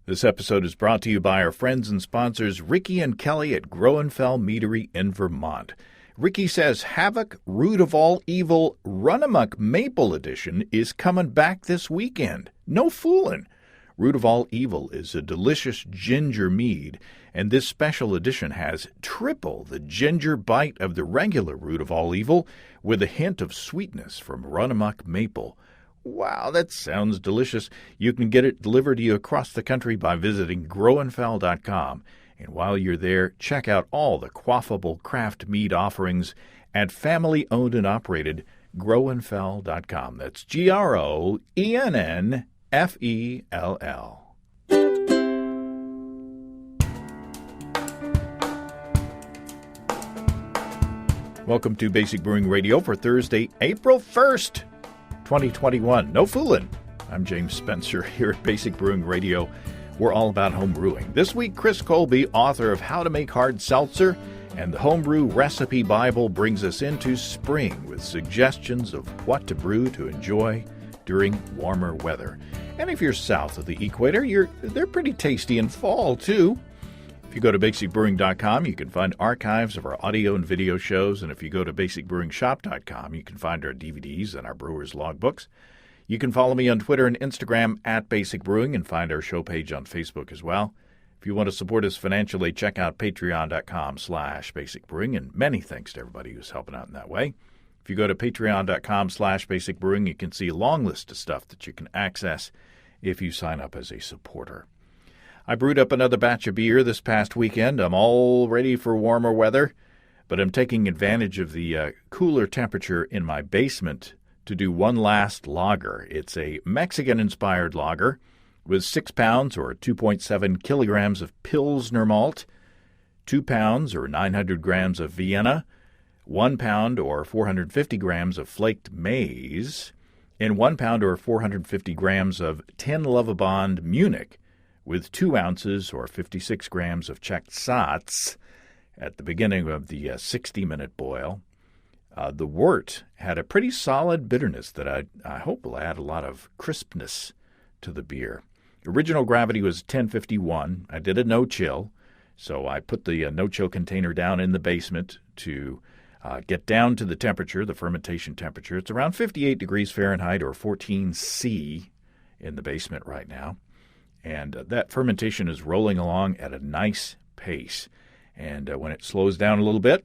This episode is brought to you by our friends and sponsors Ricky and Kelly at Groenfell Meadery in Vermont. Ricky says Havoc, Root of All Evil, Runamuck Maple Edition is coming back this weekend. No foolin'. Root of All Evil is a delicious ginger mead, and this special edition has triple the ginger bite of the regular Root of All Evil with a hint of sweetness from Runamuck Maple. Wow, that sounds delicious. You can get it delivered to you across the country by visiting groenfell.com. And while you're there, check out all the quaffable craft mead offerings at family-owned and operated groenfell.com. That's Groennfell. Welcome to Basic Brewing Radio for Thursday, April 1st. 2021. No fooling. I'm James Spencer here at Basic Brewing Radio. We're all about home brewing. This week, Chris Colby, author of How to Make Hard Seltzer and the Homebrew Recipe Bible, brings us into spring with suggestions of what to brew to enjoy during warmer weather. And if you're south of the equator, they're pretty tasty in fall, too. If you go to basicbrewing.com, you can find archives of our audio and video shows. And if you go to basicbrewingshop.com, you can find our DVDs and our brewer's logbooks. You can follow me on Twitter and Instagram at Basic Brewing and find our show page on Facebook as well. If you want to support us financially, check out patreon.com/basicbrewing. And many thanks to everybody who's helping out in that way. If you go to patreon.com/basicbrewing, you can see a long list of stuff that you can access if you sign up as a supporter. I brewed up another batch of beer this past weekend. I'm all ready for warmer weather, but I'm taking advantage of the cooler temperature in my basement to do one last lager. It's a Mexican-inspired lager with 6 pounds or 2.7 kilograms of Pilsner malt, 2 pounds or 900 grams of Vienna, 1 pound or 450 grams of flaked maize, and 1 pound or 450 grams of Ten Lovibond Munich, with 2 ounces or 56 grams of checked Satz at the beginning of the 60-minute boil. The wort had a pretty solid bitterness that I hope will add a lot of crispness to the beer. Original gravity was 1051. I did a no-chill, so I put the no-chill container down in the basement to get down to the temperature, the fermentation temperature. It's around 58 degrees Fahrenheit or 14 C in the basement right now. And that fermentation is rolling along at a nice pace. And when it slows down a little bit,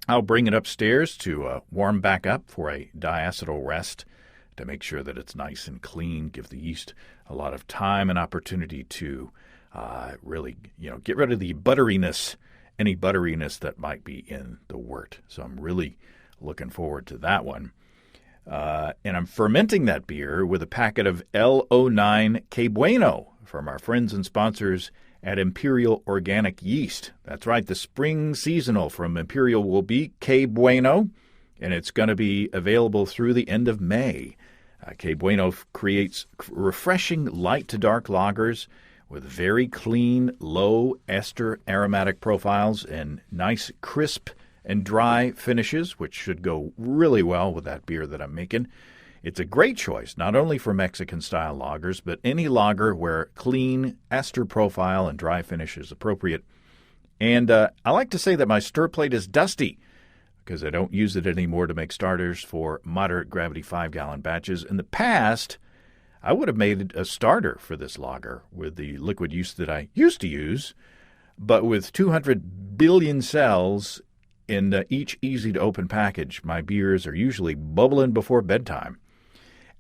I'll bring it upstairs to warm back up for a diacetyl rest to make sure that it's nice and clean, give the yeast a lot of time and opportunity to really, get rid of the butteriness, any butteriness that might be in the wort. So I'm really looking forward to that one. And I'm fermenting that beer with a packet of L09 Que Bueno from our friends and sponsors at Imperial Organic Yeast. That's right, the spring seasonal from Imperial will be Que Bueno, and it's going to be available through the end of May. Que Bueno creates refreshing light-to-dark lagers with very clean, low ester aromatic profiles and nice, crisp and dry finishes, which should go really well with that beer that I'm making. It's a great choice, not only for Mexican-style lagers, but any lager where clean ester profile and dry finish is appropriate. And I like to say that my stir plate is dusty because I don't use it anymore to make starters for moderate gravity 5-gallon batches. In the past, I would have made a starter for this lager with the liquid yeast that I used to use, but with 200 billion cells in each easy-to-open package, my beers are usually bubbling before bedtime.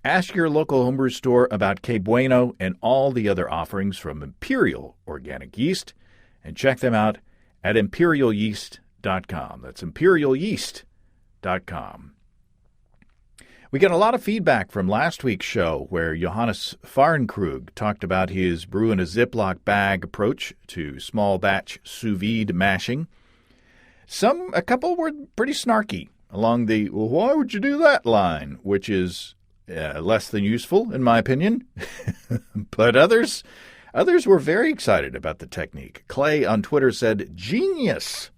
Ask your local homebrew store about Que Bueno and all the other offerings from Imperial Organic Yeast, and check them out at imperialyeast.com. That's imperialyeast.com. We got a lot of feedback from last week's show where Johannes Fahrenkrug talked about his brew in a Ziploc bag approach to small batch sous vide mashing. A couple were pretty snarky along the, well, why would you do that line, which is less than useful, in my opinion. But others were very excited about the technique. Clay on Twitter said, genius.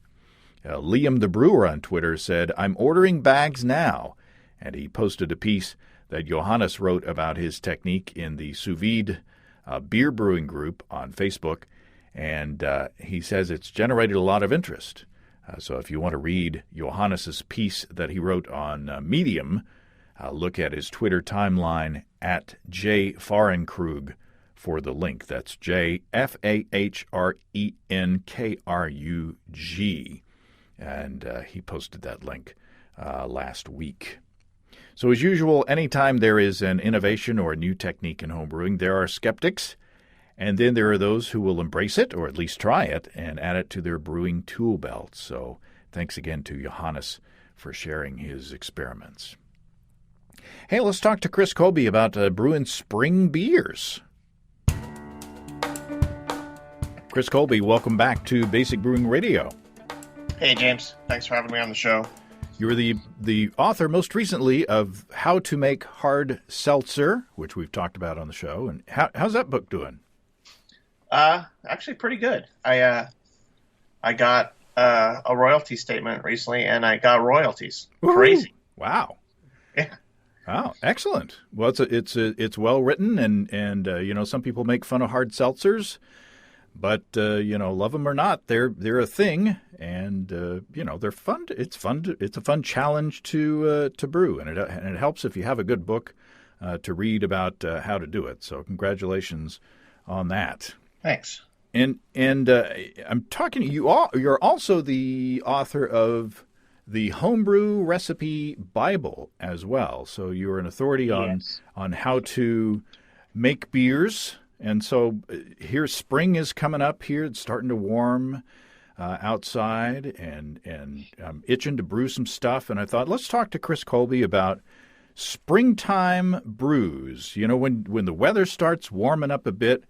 Liam the Brewer on Twitter said, I'm ordering bags now. And he posted a piece that Johannes wrote about his technique in the sous vide beer brewing group on Facebook, and he says it's generated a lot of interest. So if you want to read Johannes's piece that he wrote on Medium, look at his Twitter timeline at jfahrenkrug for the link. That's JFAHRENKRUG. And he posted that link last week. So as usual, anytime there is an innovation or a new technique in homebrewing, there are skeptics. And then there are those who will embrace it, or at least try it, and add it to their brewing tool belt. So thanks again to Johannes for sharing his experiments. Hey, let's talk to Chris Colby about brewing spring beers. Chris Colby, welcome back to Basic Brewing Radio. Hey, James. Thanks for having me on the show. You were the author most recently of How to Make Hard Seltzer, which we've talked about on the show. And how's that book doing? Actually pretty good. I got a royalty statement recently, and I got royalties. Woo-hoo. Crazy. Wow. Yeah. Wow, excellent. Well, it's well written, and some people make fun of hard seltzers, but love them or not, they're a thing, and they're fun. It's fun. It's a fun challenge to brew, and it helps if you have a good book to read about how to do it. So congratulations on that. Thanks. And I'm talking to you all. You're also the author of the Homebrew Recipe Bible as well. So you're an authority on how to make beers. And so here, spring is coming up here. It's starting to warm outside, and I'm itching to brew some stuff. And I thought, let's talk to Chris Colby about springtime brews. When the weather starts warming up a bit,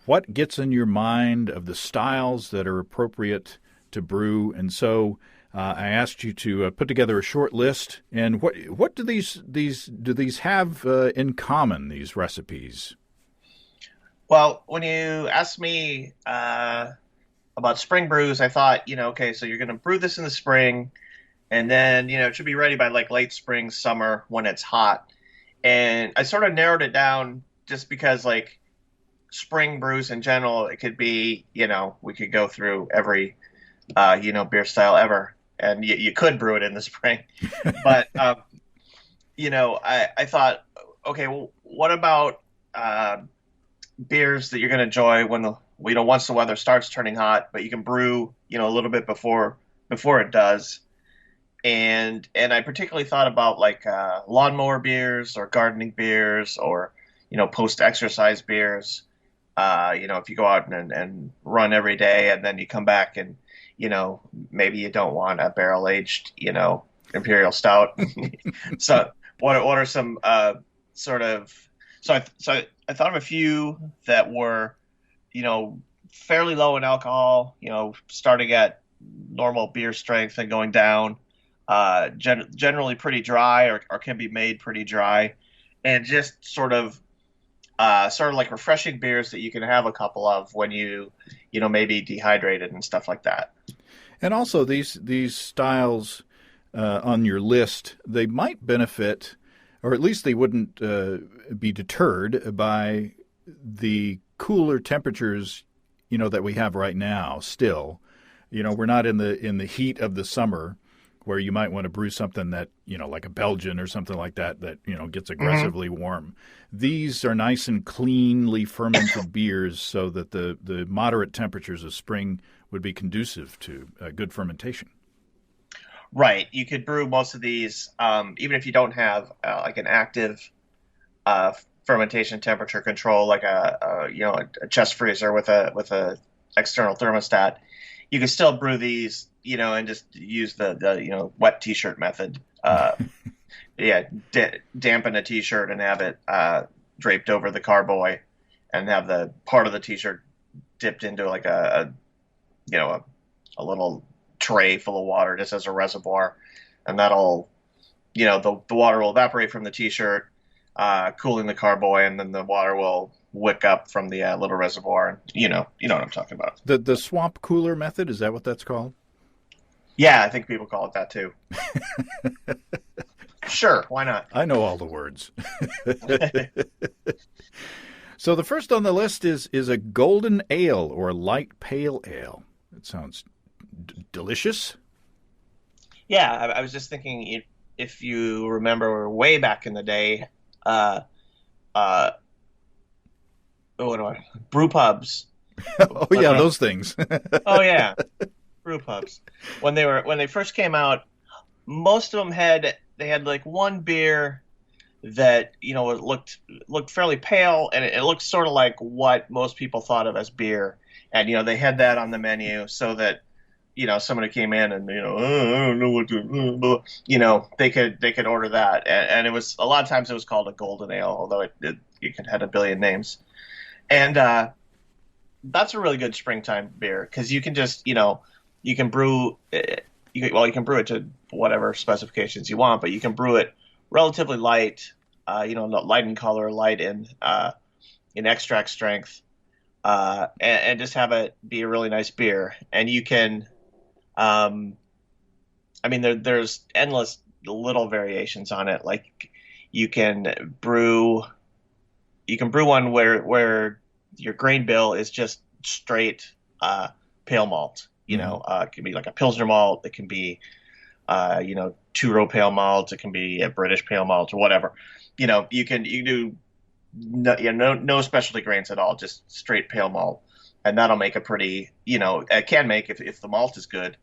what gets in your mind of the styles that are appropriate to brew? And so I asked you to put together a short list. And what do these have in common, these recipes? Well, when you asked me about spring brews, I thought, okay, so you're going to brew this in the spring, and then, it should be ready by like late spring, summer when it's hot. And I sort of narrowed it down just because like spring brews in general, it could be, we could go through every, beer style ever, and you could brew it in the spring. But, I thought, okay, well, what about beers that you're going to enjoy once the weather starts turning hot, but you can brew, a little bit before it does. And I particularly thought about like lawnmower beers or gardening beers or, post-exercise beers. If you go out and run every day and then you come back and, maybe you don't want a barrel-aged, imperial stout. So what are some sort of – so I thought of a few that were, fairly low in alcohol, starting at normal beer strength and going down, generally pretty dry or can be made pretty dry, and just sort of like refreshing beers that you can have a couple of when you maybe dehydrated and stuff like that. And also these styles on your list, they might benefit, or at least they wouldn't be deterred by the cooler temperatures, that we have right now still. We're not in the heat of the summer where you might want to brew something that, like a Belgian or something like that, gets aggressively warm. These are nice and cleanly fermented beers so that the moderate temperatures of spring would be conducive to good fermentation. Right. You could brew most of these, even if you don't have like an active fermentation temperature control, like a chest freezer with a external thermostat. You can still brew these, and just use the wet T-shirt method. Dampen a T-shirt and have it draped over the carboy, and have the part of the T-shirt dipped into like a little tray full of water just as a reservoir, and that'll, the water will evaporate from the T-shirt, cooling the carboy, and then the water will wick up from the little reservoir. And you know what I'm talking about. The swamp cooler method, is that what that's called? Yeah, I think people call it that too. Sure, why not? I know all the words. So the first on the list is a golden ale or light pale ale. It sounds delicious. Yeah, I was just thinking if you remember way back in the day, uh, uh, what do I, brew pubs. Oh When yeah, they, those things. oh yeah, brew pubs. When they first came out, most of them they had like one beer that it looked fairly pale, and it looked sort of like what most people thought of as beer, and they had that on the menu so that somebody came in and "Oh, I don't know what to they could order that, and it was a lot of times it was called a golden ale, although it could had a billion names, and that's a really good springtime beer because you can just you can brew you can brew it to whatever specifications you want, but you can brew it relatively light, not light in color, light in extract strength, and just have it be a really nice beer. And you can, I mean, there's endless little variations on it. Like you can brew, you can brew one where your grain bill is just straight pale malt. It can be like a Pilsner malt. It can be two-row pale malt. It can be a British pale malt or whatever. You can do no specialty grains at all, just straight pale malt, and that'll make a pretty it can make if the malt is good,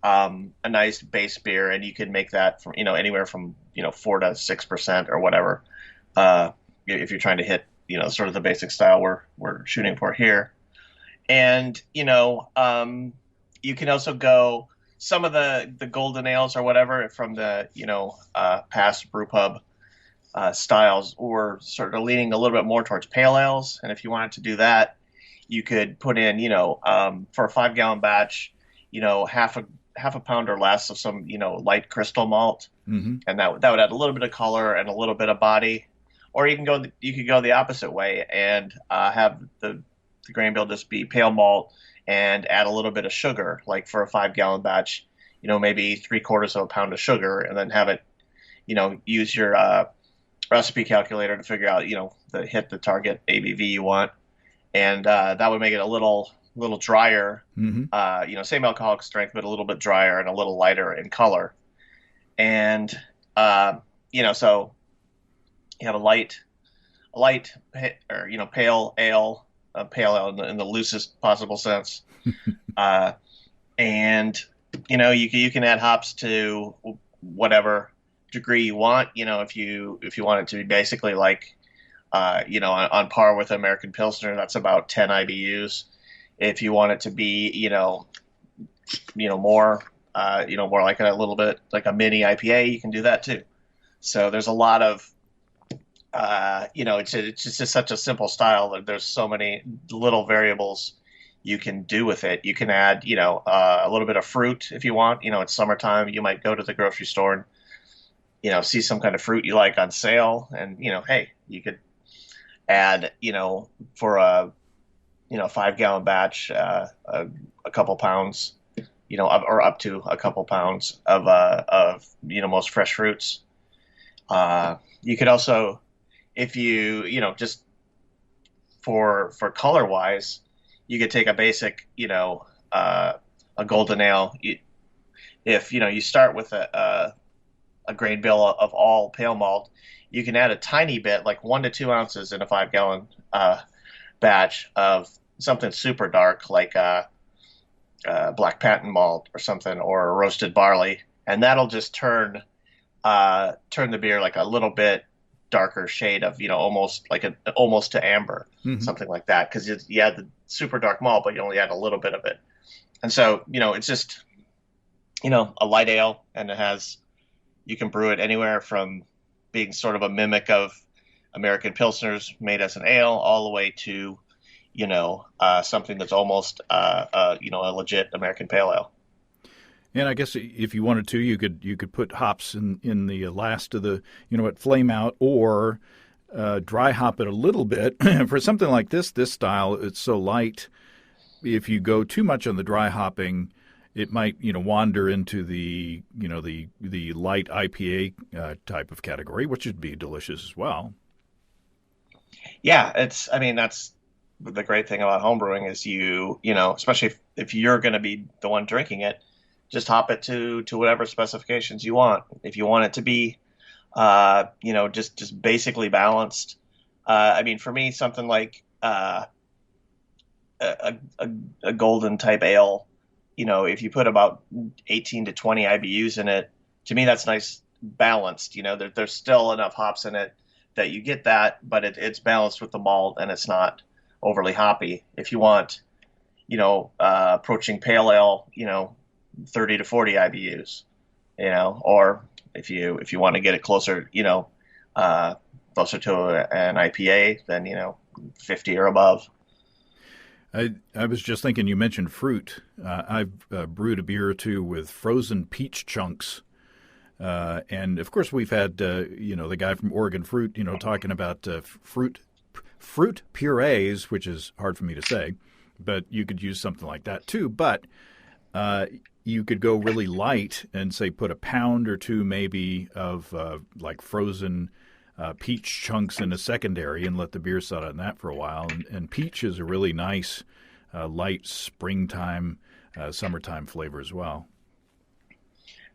a nice base beer, and you can make that from anywhere from 4 to 6% or whatever, if you're trying to hit sort of the basic style we're shooting for here, and you can also go some of the golden ales or whatever from the past brew pub styles, or sort of leaning a little bit more towards pale ales. And if you wanted to do that, you could put in for a 5-gallon batch, half a pound or less of some light crystal malt, and that would add a little bit of color and a little bit of body. Or you could go the opposite way and have the grain bill just be pale malt and add a little bit of sugar, like for a 5-gallon batch, maybe 3/4 of a pound of sugar, and then have it, use your recipe calculator to figure out, hit the target ABV you want, and that would make it a little drier, same alcoholic strength, but a little bit drier and a little lighter in color, and so you have a light or pale ale in the loosest possible sense, and you can add hops to whatever degree you want. If you want it to be basically like on par with American Pilsner, that's about 10 IBUs. If you want it to be more more like a little bit like a mini IPA, you can do that too. So there's a lot of it's just such a simple style that there's so many little variables you can do with it. You can add, a little bit of fruit if you want. It's summertime. You might go to the grocery store and, see some kind of fruit you like on sale. And, hey, you could add, for a, 5-gallon batch, a couple pounds, or up to a couple pounds of most fresh fruits. You could also, if just for color wise, you could take a basic, a golden ale. If you start with a grain bill of all pale malt, you can add a tiny bit, like 1 to 2 ounces in a 5-gallon batch of something super dark, like black patent malt or something, or roasted barley, and that'll just turn the beer like a little bit darker shade of almost to amber, something like that, because you add the super dark malt, but you only add a little bit of it, and so it's just a light ale, and you can brew it anywhere from being sort of a mimic of American Pilsners made as an ale, all the way to something that's almost a legit American pale ale. And I guess if you wanted to, you could put hops in the last of the flame out, or dry hop it a little bit. For something like this style, it's so light. If you go too much on the dry hopping, it might wander into the the light IPA type of category, which would be delicious as well. Yeah, I mean, that's the great thing about homebrewing is especially if you're going to be the one drinking it, just hop it to whatever specifications you want. If you want it to be, just basically balanced. I mean, for me, something like a golden type ale, if you put about 18 to 20 IBUs in it, to me that's nice balanced. There's still enough hops in it that you get that, but it's balanced with the malt and it's not overly hoppy. If you want, approaching pale ale, 30 to 40 IBUs, or if you want to get it closer, closer to an IPA, then 50 or above. I was just thinking, you mentioned fruit. I've brewed a beer or two with frozen peach chunks. And, of course, we've had, the guy from Oregon Fruit, talking about fruit purees, which is hard for me to say. But you could use something like that, too. But you could go really light and, say, put a pound or two maybe of, frozen peach chunks in a secondary and let the beer sit on that for a while. And peach is a really nice, light springtime, summertime flavor as well.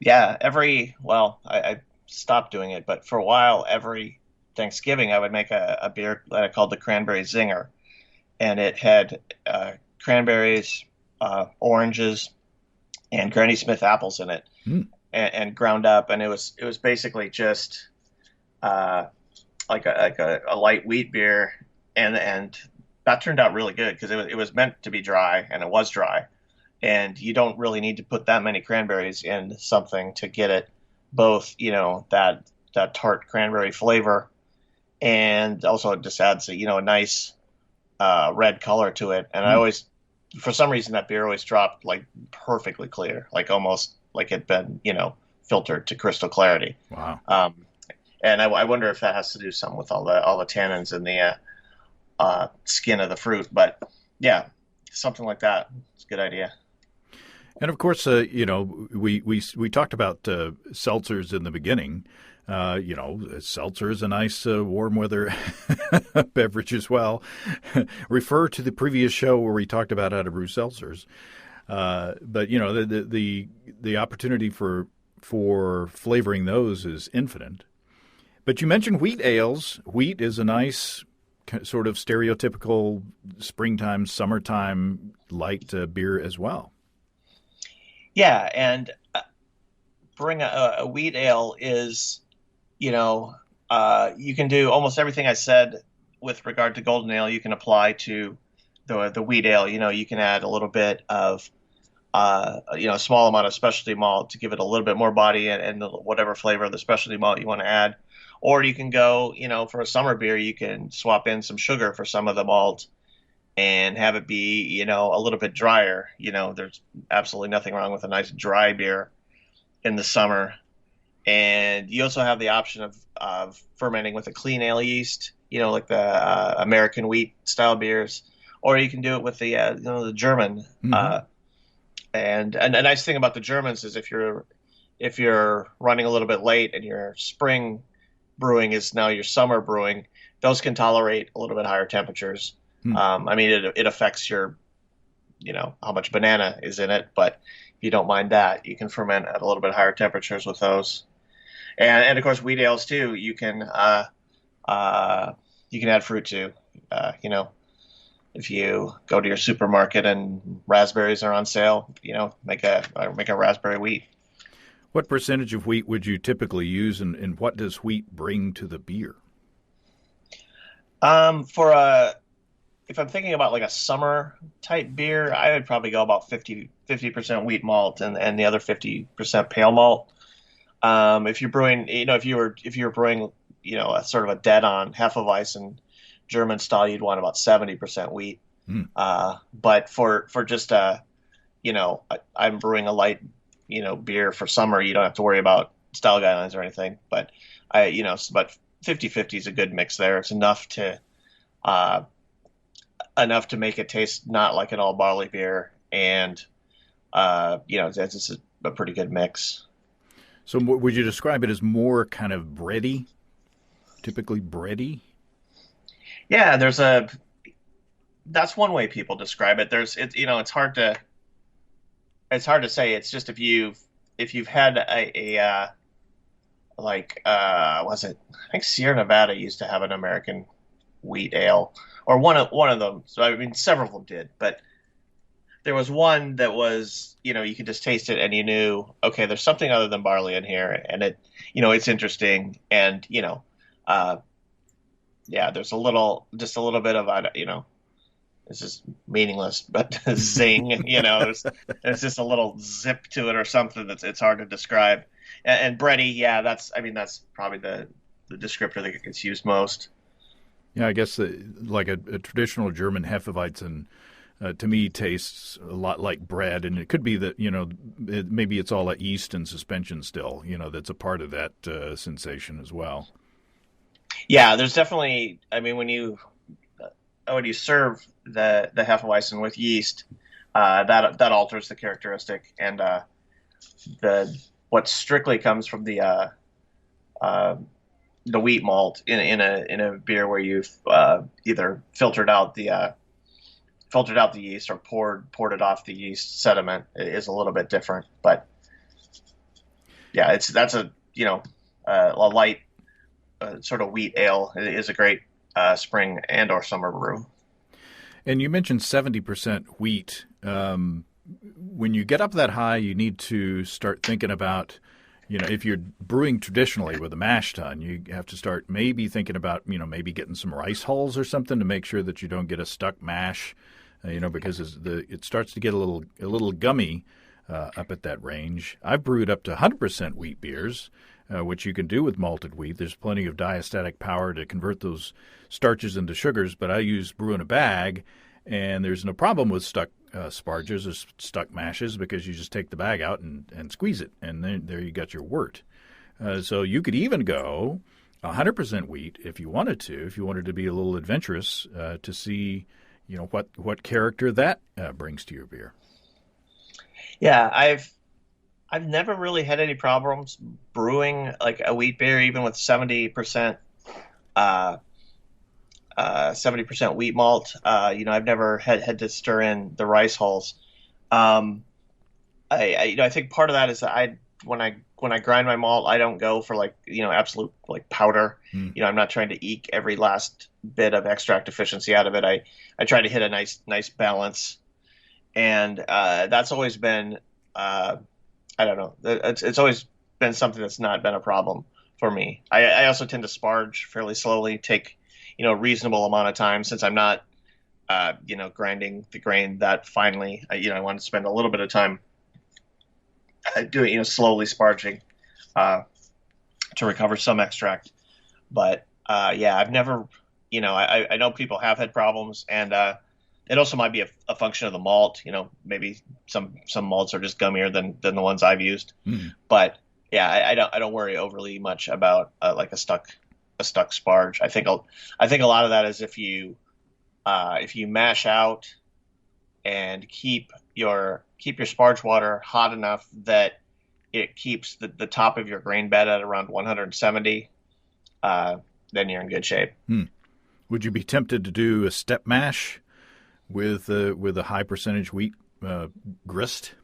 Yeah, I stopped doing it, but for a while, every Thanksgiving, I would make a beer that I called the Cranberry Zinger. And it had cranberries, oranges, and Granny Smith apples in it, and ground up. And it was basically just like a light wheat beer, and that turned out really good because it was meant to be dry, and it was dry. And you don't really need to put that many cranberries in something to get it both, that tart cranberry flavor, and also it just adds a nice red color to it. And I always, for some reason, that beer always dropped like perfectly clear, like almost like it'd been, filtered to crystal clarity. Wow. And I wonder if that has to do something with all the tannins in the skin of the fruit. But yeah, something like that. It's a good idea. And of course, we talked about seltzers in the beginning. Seltzer is a nice warm weather beverage as well. Refer to the previous show where we talked about how to brew seltzers. But the opportunity for flavoring those is infinite. But you mentioned wheat ales. Wheat is a nice sort of stereotypical springtime, summertime light beer as well. Yeah, and brewing a wheat ale is, you can do almost everything I said with regard to golden ale. You can apply to the wheat ale. You can add a little bit of, a small amount of specialty malt to give it a little bit more body and whatever flavor of the specialty malt you want to add. Or you can go, for a summer beer, you can swap in some sugar for some of the malt and have it be, a little bit drier. There's absolutely nothing wrong with a nice dry beer in the summer. And you also have the option of fermenting with a clean ale yeast, like the American wheat style beers, or you can do it with the German. Mm-hmm. And a nice thing about the Germans is if you're running a little bit late and your spring brewing is now your summer brewing, those can tolerate a little bit higher temperatures. I mean, it affects your, how much banana is in it, but if you don't mind that, you can ferment at a little bit higher temperatures with those. And of course, wheat ales too. You can add fruit to. If you go to your supermarket and raspberries are on sale, make a raspberry wheat. What percentage of wheat would you typically use, and what does wheat bring to the beer? If I'm thinking about like a summer type beer, I would probably go about 50% wheat malt and the other 50% pale malt. If you're brewing, if you're brewing, a sort of a dead on Hefeweizen German style, you'd want about 70% wheat. But for just I'm brewing a light, beer for summer, you don't have to worry about style guidelines or anything. But but 50-50 is a good mix there. It's enough to make it taste not like an all barley beer, and it's just a pretty good mix. So would you describe it as more kind of bready, typically bready? Yeah, that's one way people describe it. It's hard to say. It's just if you've had was it, I think Sierra Nevada used to have an American wheat ale, or one of them. So I mean, several of them did, but there was one that was, you could just taste it and you knew, okay, there's something other than barley in here, and it's interesting, and uh, yeah, there's just a little bit of, this is meaningless, but zing, there's just a little zip to it or something it's hard to describe. And bready, yeah, that's probably the descriptor that gets used most. Yeah, I guess like a traditional German Hefeweizen to me tastes a lot like bread, and it could be that maybe it's all that yeast and suspension still, that's a part of that sensation as well. Yeah, there's definitely. I mean, when you serve the Hefeweizen with yeast, that alters the characteristic, and the what strictly comes from uh, the wheat malt in a beer where you've either filtered out the yeast or poured it off the yeast sediment is a little bit different. But yeah, that's a light sort of wheat ale is a great spring and or summer brew. And you mentioned 70% wheat. When you get up that high, you need to start thinking about, if you're brewing traditionally with a mash tun, you have to start maybe thinking about, maybe getting some rice hulls or something to make sure that you don't get a stuck mash, because it starts to get a little gummy up at that range. I've brewed up to 100% wheat beers, which you can do with malted wheat. There's plenty of diastatic power to convert those starches into sugars, but I use brew in a bag, and there's no problem with stuck sparges or stuck mashes because you just take the bag out and squeeze it, and then there you got your wort. So you could even go 100% wheat if you wanted to be a little adventurous to see, what character that brings to your beer. Yeah, I've never really had any problems brewing like a wheat beer, even with uh, 70% wheat malt. I've never had to stir in the rice hulls. Um, I think part of that is that when I grind my malt, I don't go for like absolute like powder. Mm. I'm not trying to eke every last bit of extract efficiency out of it. I try to hit a nice balance, and that's always been I don't know. It's always been something that's not been a problem for me. I also tend to sparge fairly slowly, take reasonable amount of time since I'm not grinding the grain that finely. I want to spend a little bit of time doing slowly sparging to recover some extract. But yeah, I've never I know people have had problems, and it also might be a function of the malt. Maybe some malts are just gummier than the ones I've used. Mm. But yeah, I don't worry overly much about like a stuck sparge. I think a lot of that is if you mash out and keep your sparge water hot enough that it keeps the top of your grain bed at around 170, then you're in good shape. Hmm. Would you be tempted to do a step mash with a high percentage wheat grist?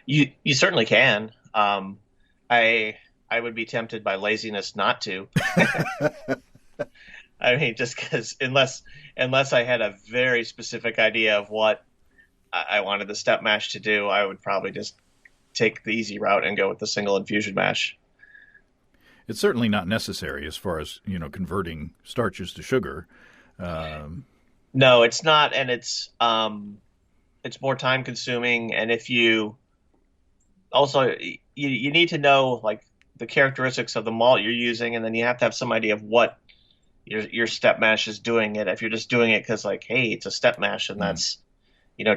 You certainly can. I would be tempted by laziness not to. I mean, just because unless I had a very specific idea of what I wanted the step mash to do, I would probably just take the easy route and go with the single infusion mash. It's certainly not necessary as far as converting starches to sugar. No, it's not, and it's more time consuming. And if you also you need to know like the characteristics of the malt you're using, and then you have to have some idea of what your step mash is doing it. If you're just doing it because like, hey, it's a step mash and that's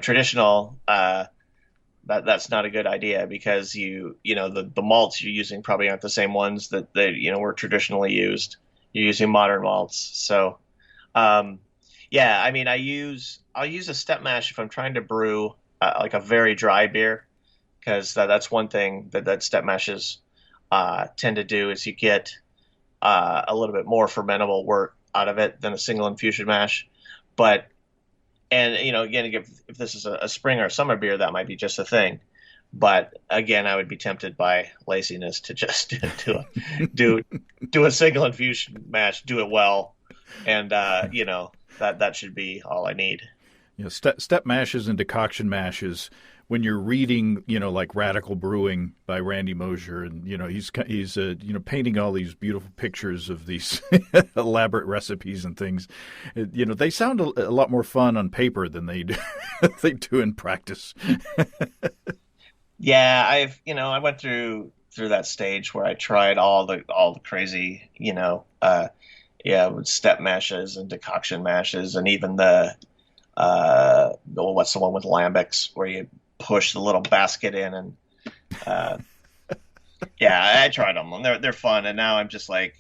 traditional, that's not a good idea because the malts you're using probably aren't the same ones that were traditionally used. You're using modern malts, so yeah. I mean, I'll use a step mash if I'm trying to brew like a very dry beer, because that's one thing that step mashes tend to do is you get a little bit more fermentable wort out of it than a single infusion mash. But and again, if this is a spring or a summer beer, that might be just a thing. But again, I would be tempted by laziness to just do a single infusion mash, do it well, and that should be all I need. Step mashes and decoction mashes. When you're reading, like Radical Brewing by Randy Mosher, and he's painting all these beautiful pictures of these elaborate recipes and things. They sound a lot more fun on paper than they do in practice. Yeah, I went through that stage where I tried all the crazy, with step mashes and decoction mashes, and even what's the one with lambics where you push the little basket in, and I tried them and they're fun. And now I'm just like,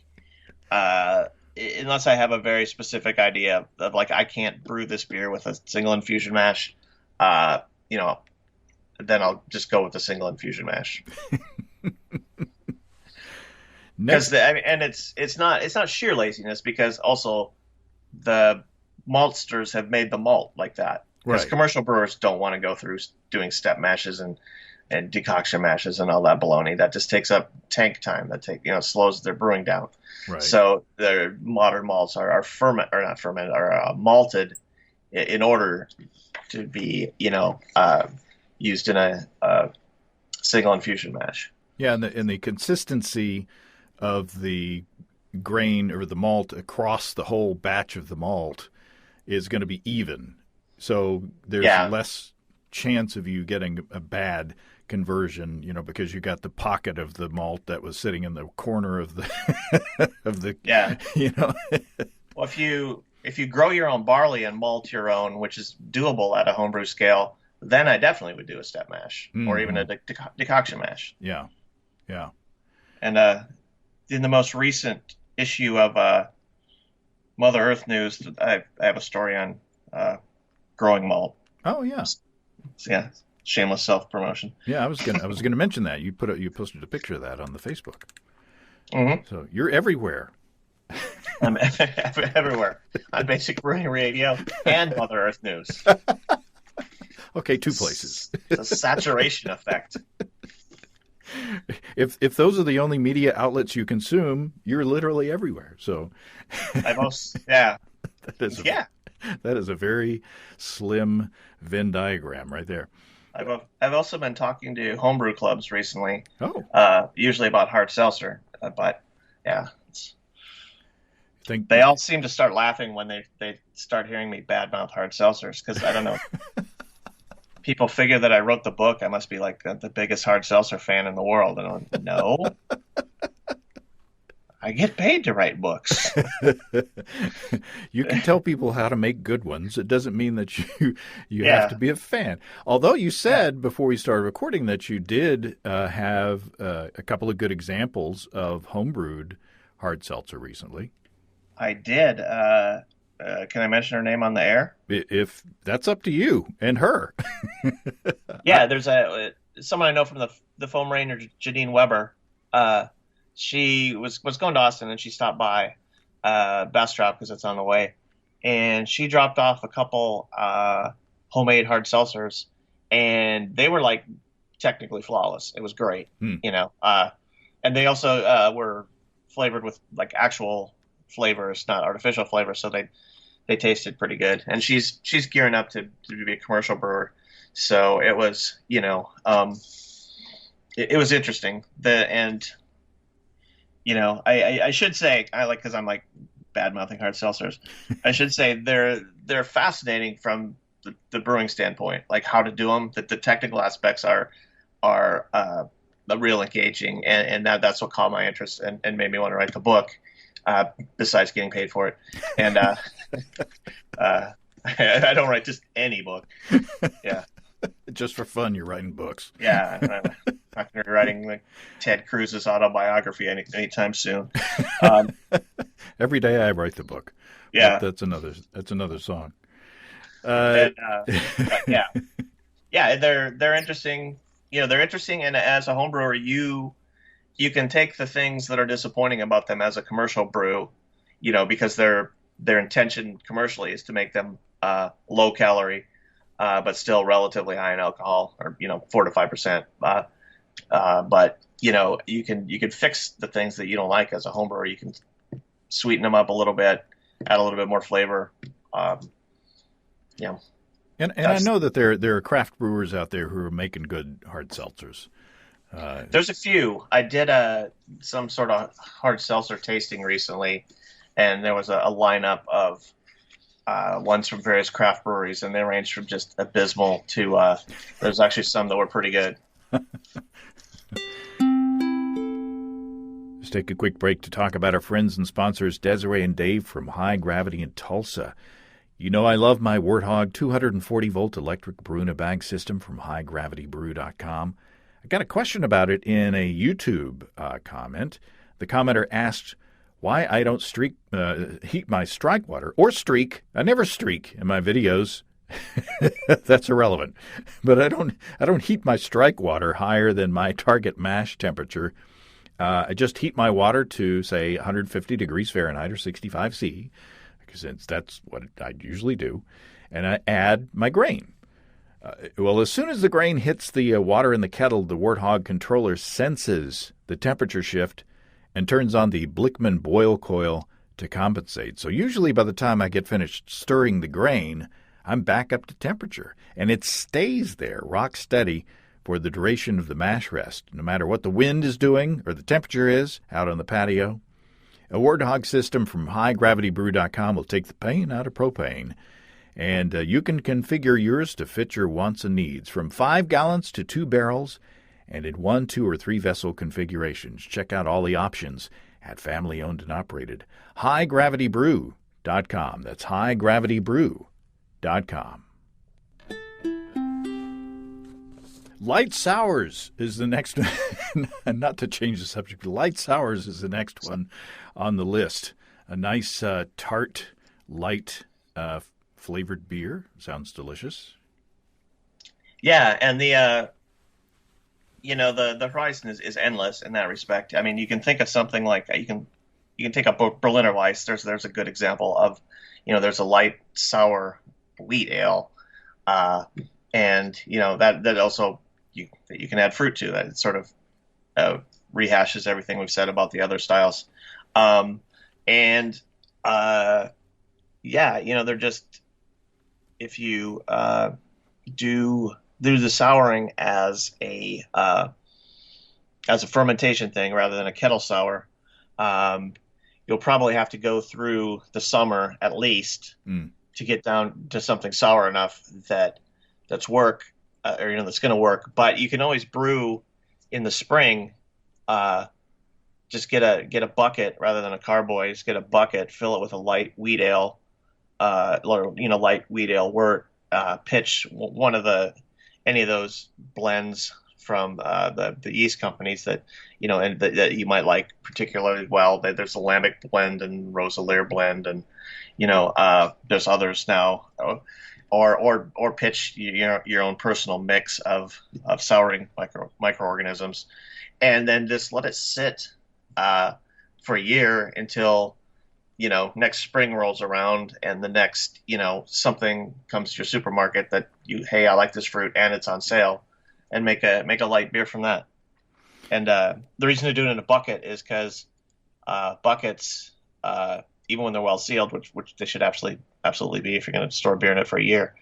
unless I have a very specific idea of like, I can't brew this beer with a single infusion mash, then I'll just go with the single infusion mash. Because it's not sheer laziness, because also the maltsters have made the malt like that. Because commercial brewers don't want to go through doing step mashes and decoction mashes and all that baloney. That just takes up tank time. That slows their brewing down. Right. So their modern malts are malted in order to be used in a single infusion mash. Yeah, and the consistency of the grain or the malt across the whole batch of the malt is going to be even. So there's less chance of you getting a bad conversion, because you got the pocket of the malt that was sitting in the corner of the Well, if you grow your own barley and malt your own, which is doable at a homebrew scale, then I definitely would do a step mash or even a decoction mash. Yeah. And in the most recent issue of Mother Earth News, I have a story on growing malt. Oh yeah. So, yeah, shameless self-promotion. Yeah, I was gonna mention that. You posted a picture of that on the Facebook. Mm-hmm. So you're everywhere. I'm everywhere on Basic Brewing Radio and Mother Earth News. Okay, 2 places. It's a saturation effect. If those are the only media outlets you consume, you're literally everywhere. So that is a very slim Venn diagram right there. I've also been talking to homebrew clubs recently. Oh. Usually about hard seltzer, but yeah. They all seem to start laughing when they start hearing me badmouth hard seltzers, because I don't know. People figure that I wrote the book. I must be like the biggest hard seltzer fan in the world. And I'm like, no. I get paid to write books. You can tell people how to make good ones. It doesn't mean that you have to be a fan. Although you said before we started recording that you did have a couple of good examples of homebrewed hard seltzer recently. I did. Can I mention her name on the air? If that's up to you and her. Yeah, there's someone I know from the foam ranger, Janine Weber. She was going to Austin, and she stopped by Bastrop because it's on the way, and she dropped off a couple homemade hard seltzers, and they were like technically flawless. It was great, and they also were flavored with like actual flavors, not artificial flavors, so they tasted pretty good. And she's gearing up to be a commercial brewer, so it was it was interesting. I should say, because I'm like bad mouthing hard seltzers, I should say they're fascinating from the brewing standpoint, like how to do them. That the technical aspects are real engaging, and that's what caught my interest and made me want to write the book. Besides getting paid for it, and I don't write just any book. Yeah, just for fun, you're writing books. Yeah, I'm not going to be writing like Ted Cruz's autobiography anytime soon. Every day I write the book. Yeah, that's another song. Yeah, they're interesting. They're interesting, and as a home brewer, you can take the things that are disappointing about them as a commercial brew, because they're their intention commercially is to make them low calorie, but still relatively high in alcohol, or 4 to 5%. But you can fix the things that you don't like as a home brewer. You can sweeten them up a little bit, add a little bit more flavor. And I know that there are craft brewers out there who are making good hard seltzers. There's a few. I did some sort of hard seltzer tasting recently, and there was a lineup of ones from various craft breweries, and they ranged from just abysmal to there's actually some that were pretty good. Let's take a quick break to talk about our friends and sponsors, Desiree and Dave from High Gravity in Tulsa. You know I love my Warthog 240-volt electric brew-in-a-bag system from highgravitybrew.com. I got a question about it in a YouTube comment. The commenter asked why I don't heat my strike water, or streak. I never streak in my videos. That's irrelevant. But I don't heat my strike water higher than my target mash temperature. I just heat my water to, say, 150 degrees Fahrenheit or 65 C, since that's what I usually do, and I add my grain. Well, as soon as the grain hits the water in the kettle, the Warthog controller senses the temperature shift and turns on the Blickman boil coil to compensate. So usually by the time I get finished stirring the grain, I'm back up to temperature, and it stays there, rock steady, for the duration of the mash rest, no matter what the wind is doing or the temperature is out on the patio. A Warthog system from highgravitybrew.com will take the pain out of propane, and you can configure yours to fit your wants and needs, from 5 gallons to 2 barrels, and in 1, 2, or 3 vessel configurations. Check out all the options at family-owned and operated highgravitybrew.com. That's highgravitybrew.com. Light sours is the next one. Not to change the subject, light sours is the next one on the list. A nice tart, light flavored beer. Sounds delicious. Yeah, and the horizon is endless in that respect. I mean, you can think of something like you can take a Berliner Weiss. There's a good example of, there's a light sour wheat ale, and that also you can add fruit to. That it sort of rehashes everything we've said about the other styles. They're just, if you do the souring as a fermentation thing rather than a kettle sour, you'll probably have to go through the summer at least to get down to something sour enough that's that's going to work. But you can always brew in the spring. Just get a bucket rather than a carboy. Just get a bucket, fill it with a light wheat ale, light wheat ale wort. Pitch one of any of those blends from the yeast companies that and that you might like particularly well. There's a Lambic blend and Rosalier blend, and there's others now. Or pitch your own personal mix of souring microorganisms, and then just let it sit for a year until next spring rolls around, and the next something comes to your supermarket that hey, I like this fruit and it's on sale, and make a light beer from that. And the reason to do it in a bucket is because buckets, even when they're well sealed, which they should absolutely be if you're going to store beer in it for a year,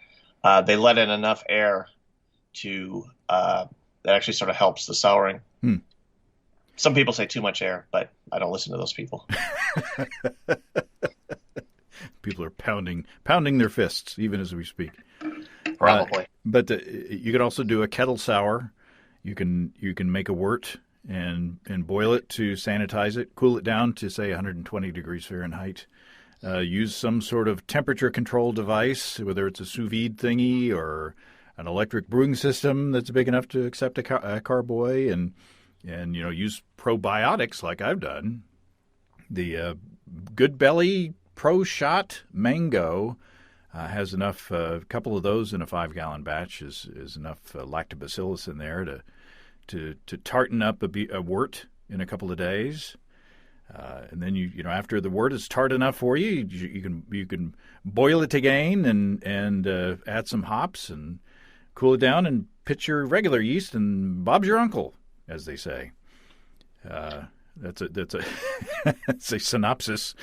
they let in enough air to that actually sort of helps the souring. Some people say too much air, but I don't listen to those people. People are pounding their fists even as we speak. Probably. But you could also do a kettle sour. You can make a wort and boil it to sanitize it, cool it down to say 120 degrees Fahrenheit. Use some sort of temperature control device, whether it's a sous vide thingy or an electric brewing system that's big enough to accept a carboy, and use probiotics like I've done. The Good Belly Pro Shot Mango has enough. A couple of those in a 5-gallon batch is enough lactobacillus in there to tartan up a wort in a couple of days. And then you know after the wort is tart enough for you, you can boil it again and add some hops and cool it down and pitch your regular yeast and Bob's your uncle, as they say. That's a that's a synopsis.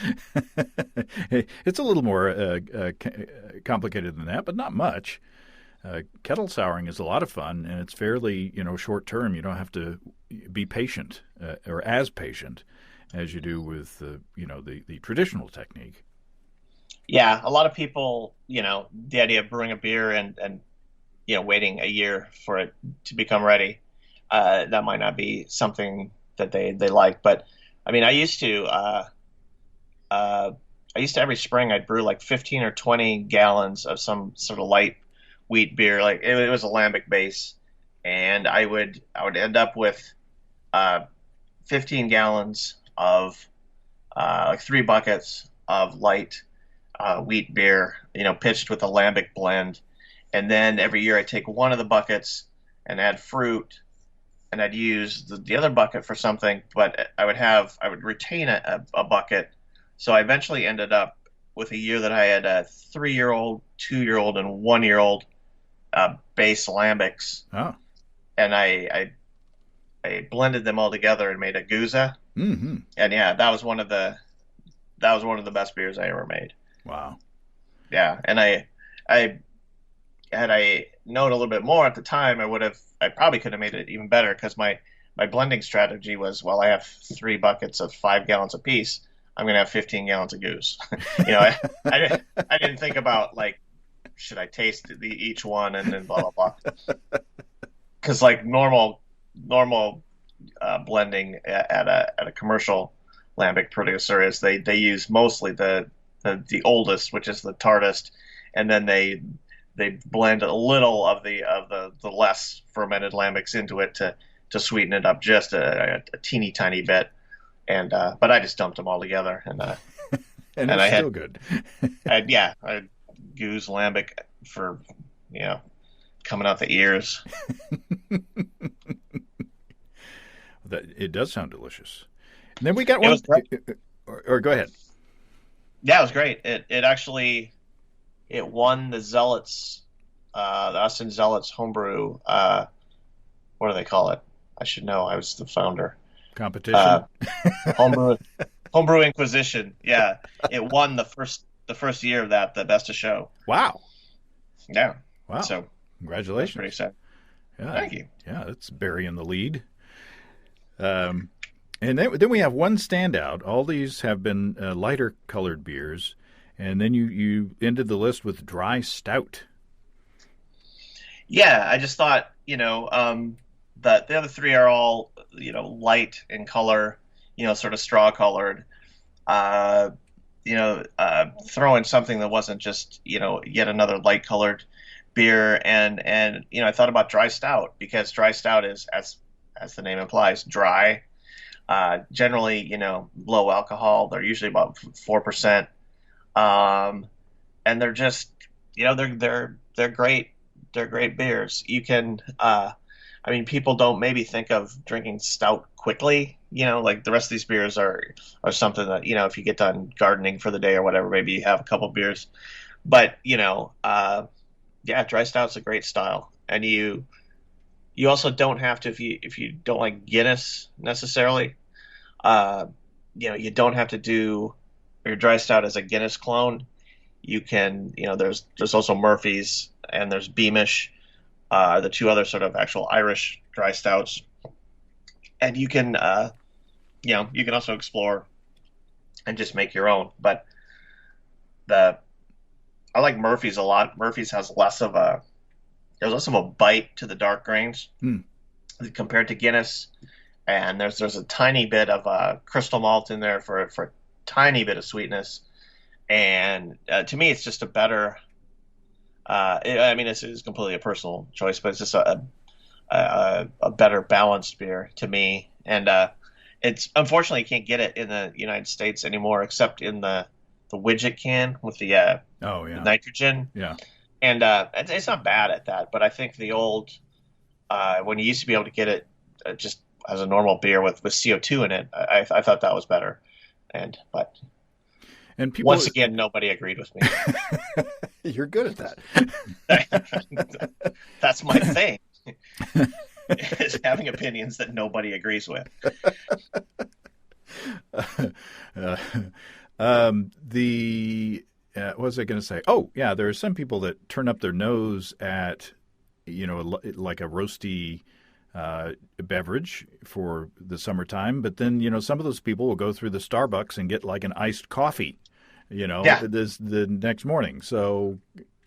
It's a little more complicated than that, but not much. Kettle souring is a lot of fun, and it's fairly short term. You don't have to be patient or as patient as you do with the traditional technique. Yeah, a lot of people, the idea of brewing a beer and waiting a year for it to become ready, that might not be something that they like. But I mean, I used to every spring I'd brew like 15 or 20 gallons of some sort of light wheat beer, like it was a lambic base, and I would end up with 15 gallons of like 3 buckets of light wheat beer, pitched with a lambic blend, and then every year I'd take one of the buckets and add fruit, and I'd use the other bucket for something, but I would retain a bucket. So I eventually ended up with a year that I had a 3-year-old, 2-year-old, and 1-year-old base lambics. Oh. And I blended them all together and made a goza. Mm-hmm. And yeah, that was one of the best beers I ever made. Wow. Yeah, and I had I known a little bit more at the time, I probably could have made it even better, because my blending strategy was, well, I have 3 buckets of 5 gallons apiece. I'm going to have 15 gallons of goose. I didn't think about, like, should I taste each one and then blah, blah, blah. Because like normal blending at a commercial lambic producer is they use mostly the oldest, which is the tartest, and then they blend a little of the less fermented lambics into it to sweeten it up just a teeny tiny bit. And but I just dumped them all together, and and it's still good. I had goose lambic for coming out the ears. It does sound delicious. And then we got one. Or go ahead. Yeah, it was great. It actually won the Zealots, the Austin Zealots Homebrew. What do they call it? I should know. I was the founder. Competition. Homebrew Inquisition. Yeah, it won the first year of that, the Best of Show. Wow. Yeah. Wow. So congratulations. Pretty sad. Yeah. Thank you. Yeah, that's Barry in the lead. And then we have one standout. All these have been lighter colored beers, and then you ended the list with dry stout. Yeah, I just thought that the other 3 are all light in color, sort of straw colored. Throw in something that wasn't just yet another light colored beer, and I thought about dry stout, because dry stout is, as the name implies, dry. Generally, low alcohol. They're usually about 4%, and they're just they're great. They're great beers. You can people don't maybe think of drinking stout quickly. Like the rest of these beers are something that if you get done gardening for the day or whatever, maybe you have a couple beers. But dry stout's a great style, and you also don't have to, if you don't like Guinness necessarily, you don't have to do your dry stout as a Guinness clone. You can, there's also Murphy's, and there's Beamish, the 2 other sort of actual Irish dry stouts, and you can also explore and just make your own. But I like Murphy's a lot. Murphy's has there's less of a bite to the dark grains compared to Guinness, and there's a tiny bit of crystal malt in there for a tiny bit of sweetness, and to me it's just a better. It's completely a personal choice, but it's just a better balanced beer to me, and it's unfortunately you can't get it in the United States anymore, except in the widget can with the nitrogen. Yeah. And it's not bad at that, but I think the old, when you used to be able to get it just as a normal beer with CO2 in it, I thought that was better. But And people, once again, nobody agreed with me. you're good at that. That's my thing. Is having opinions that nobody agrees with. uh, what was I going to say? Oh, yeah, there are some people that turn up their nose at, like a roasty beverage for the summertime, but then, some of those people will go through the Starbucks and get like an iced coffee, the next morning. So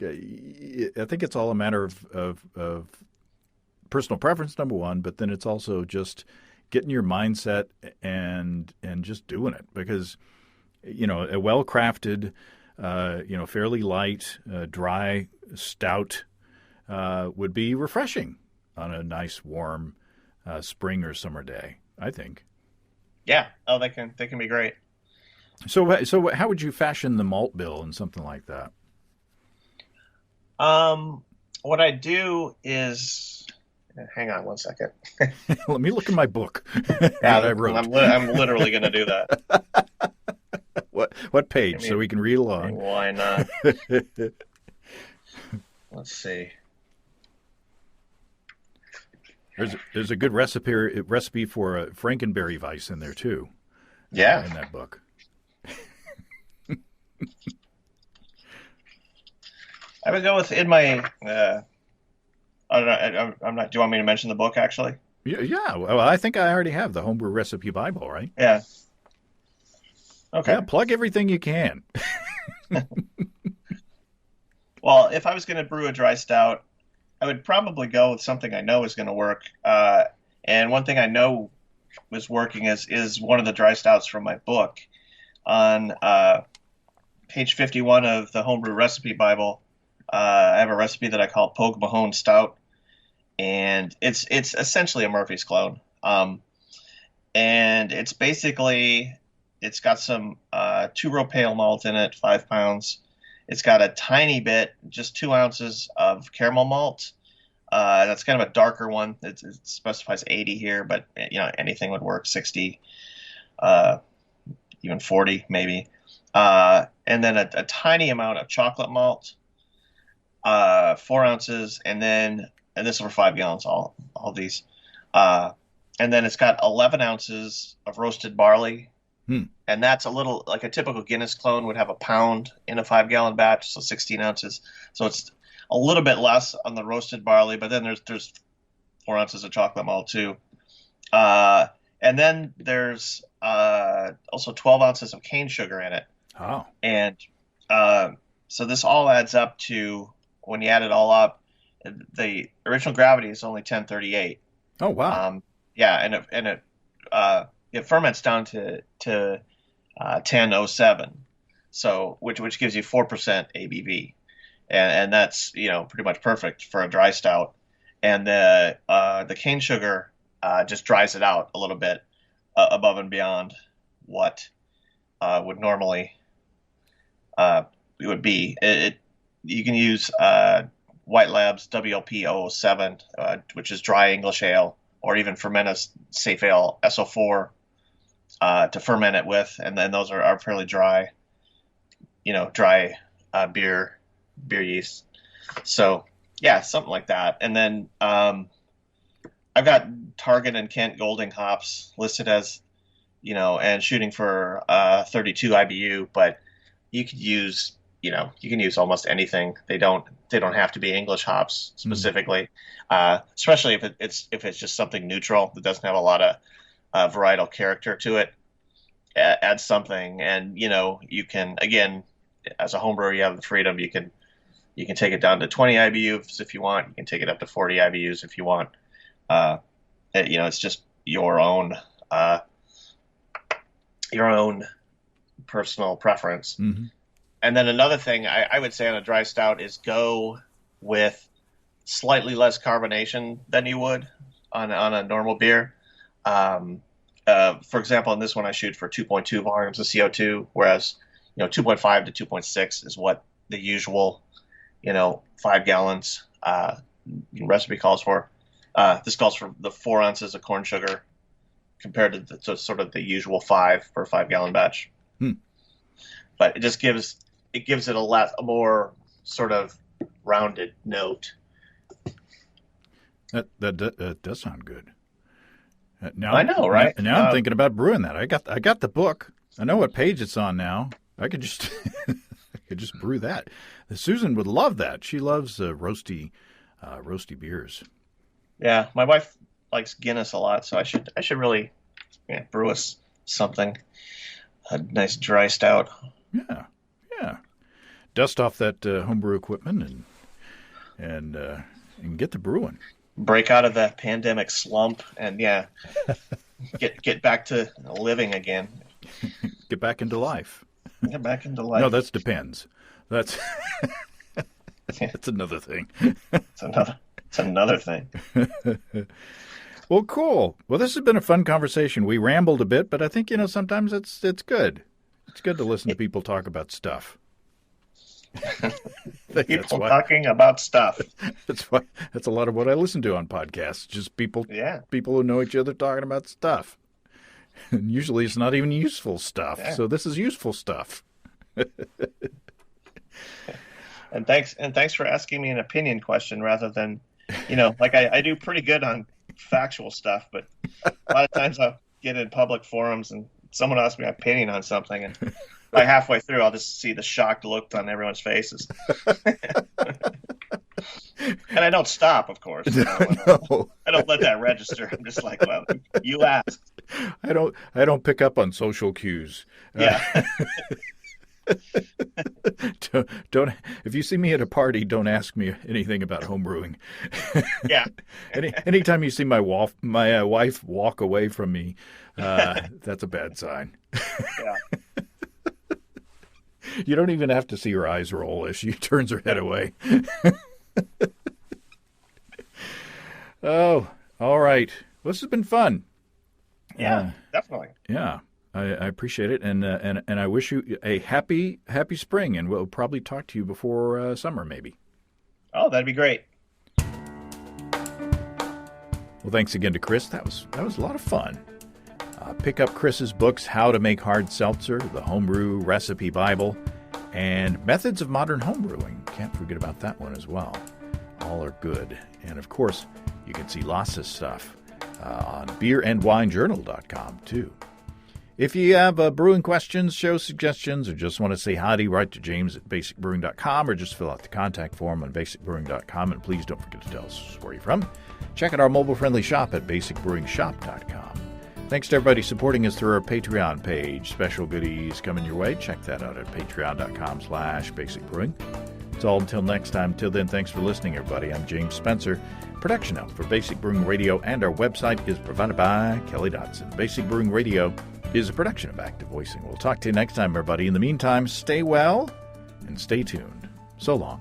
I think it's all a matter of personal preference, number one, but then it's also just getting your mindset and just doing it, because a well-crafted, fairly light, dry stout would be refreshing on a nice warm spring or summer day, I think. Yeah. Oh, they can be great. So how would you fashion the malt bill in something like that? What I do is, hang on one second. Let me look in my book that I wrote. I'm literally going to do that. What page, so we can read along? Why not? Let's see. There's a good recipe for a Frankenberry Weiss in there too. Yeah, in that book. I would go with in my. I don't know, I'm not. Do you want me to mention the book actually? Yeah. Well, I think I already have the Homebrew Recipe Bible, right? Yeah. Okay. Yeah, plug everything you can. Well, if I was going to brew a dry stout, I would probably go with something I know is going to work. And one thing I know is working is one of the dry stouts from my book. On page 51 of the Homebrew Recipe Bible, I have a recipe that I call Pogue Mahone Stout, and it's essentially a Murphy's clone. And it's got some 2-row pale malt in it, 5 pounds. It's got a tiny bit, just 2 ounces of caramel malt. That's kind of a darker one. It specifies 80 here, but anything would work, 60, even 40 maybe. And then a tiny amount of chocolate malt, 4 ounces, and this is for 5 gallons, all these. And then it's got 11 ounces of roasted barley. And that's a little like a typical Guinness clone would have a pound in a 5-gallon batch, so 16 ounces. So it's a little bit less on the roasted barley, but then there's 4 ounces of chocolate malt too. And then there's also 12 ounces of cane sugar in it. Oh. And so this all adds up to, when you add it all up, the original gravity is only 1038. Oh, wow. Yeah, and it ferments down to 1007, so which gives you 4% ABV, and that's pretty much perfect for a dry stout. And the cane sugar just dries it out a little bit above and beyond what would normally it would be. You can use White Labs WLP 007, which is dry English ale, or even Fermentis Safe Ale SO4 to ferment it with, and then those are fairly dry, dry beer yeast. So yeah, something like that. And then I've got Target and Kent Golding hops listed as, and shooting for 32 IBU, but you could use almost anything. They don't have to be English hops specifically, especially if it's just something neutral that doesn't have a lot of varietal character to it. Add something, and you can, again, as a homebrewer, you have the freedom. You can take it down to 20 IBUs if you want. You can take it up to 40 IBUs if you want. It's just your own personal preference. Mm-hmm. And then another thing I would say on a dry stout is go with slightly less carbonation than you would on a normal beer. For example, in this one, I shoot for 2.2 volumes of CO2, whereas 2.5 to 2.6 is what the usual 5 gallons recipe calls for. This calls for the 4 ounces of corn sugar compared to sort of the usual 5 per 5-gallon batch. But it just gives it a more sort of rounded note. That does sound good. Now I know, right? Now I'm thinking about brewing that. I got the book. I know what page it's on now. I could just brew that. Susan would love that. She loves roasty beers. Yeah, my wife likes Guinness a lot, so I should really brew us something, a nice dry stout. Yeah. Dust off that homebrew equipment and get the brewing. Break out of that pandemic slump and get back to living again. Get back into life. Get back into life. No, that depends. That's another thing. It's another thing. Well, cool. Well, this has been a fun conversation. We rambled a bit, but I think sometimes it's good. It's good to listen to people talk about stuff. People talking about stuff. That's a lot of what I listen to on podcasts. Just people who know each other talking about stuff. And usually it's not even useful stuff. Yeah. So this is useful stuff. And thanks for asking me an opinion question rather than, like I do pretty good on factual stuff, but a lot of times I'll get in public forums and someone asks me my opinion on something, and by halfway through I'll just see the shocked look on everyone's faces. And I don't stop, of course. No. I don't let that register. I'm just like, well, you asked. I don't pick up on social cues. Yeah. Don't if you see me at a party, don't ask me anything about homebrewing. Yeah. Anytime you see my wife walk away from me, that's a bad sign. Yeah. You don't even have to see her eyes roll as she turns her head away. Oh, all right. Well, this has been fun. Yeah, definitely. Yeah. I appreciate it, and I wish you a happy spring, and we'll probably talk to you before summer, maybe. Oh, that'd be great. Well, thanks again to Chris. That was a lot of fun. Pick up Chris's books, How to Make Hard Seltzer, The Homebrew Recipe Bible, and Methods of Modern Homebrewing. Can't forget about that one as well. All are good. And, of course, you can see lots of stuff on beerandwinejournal.com, too. If you have brewing questions, show suggestions, or just want to say howdy, write to James at basicbrewing.com, or just fill out the contact form on basicbrewing.com. And please don't forget to tell us where you're from. Check out our mobile-friendly shop at basicbrewingshop.com. Thanks to everybody supporting us through our Patreon page. Special goodies coming your way. Check that out at patreon.com/basicbrewing. It's all until next time. Till then, thanks for listening, everybody. I'm James Spencer. Production help for Basic Brewing Radio and our website is provided by Kelly Dotson. Basic Brewing Radio is a production of Active Voicing. We'll talk to you next time, everybody. In the meantime, stay well and stay tuned. So long.